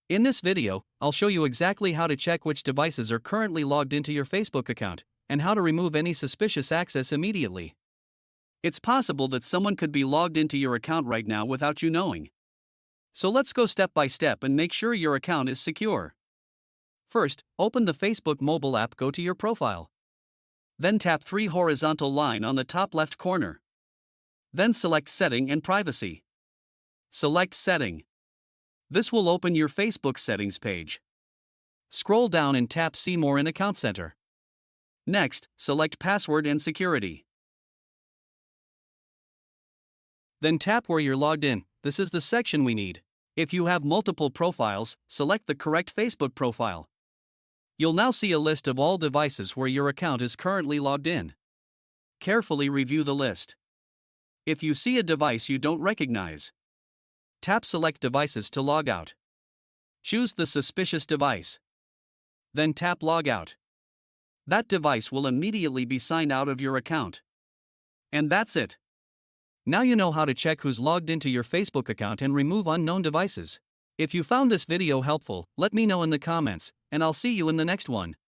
In this video, I'll show you exactly how to check which devices are currently logged into your Facebook account, and how to remove any suspicious access immediately. It's possible that someone could be logged into your account right now without you knowing. So let's go step by step and make sure your account is secure. First, open the Facebook mobile app, go to your profile. Then tap 3 horizontal line on the top left corner. Then select Setting and Privacy. Select Setting. This will open your Facebook settings page. Scroll down and tap See More in Account Center. Next, select Password and Security. Then tap where you're logged in. This is the section we need. If you have multiple profiles, select the correct Facebook profile. You'll now see a list of all devices where your account is currently logged in. Carefully review the list. If you see a device you don't recognize, tap Select Devices to log out. Choose the suspicious device. Then tap Log Out. That device will immediately be signed out of your account. And that's it. Now you know how to check who's logged into your Facebook account and remove unknown devices. If you found this video helpful, let me know in the comments, and I'll see you in the next one.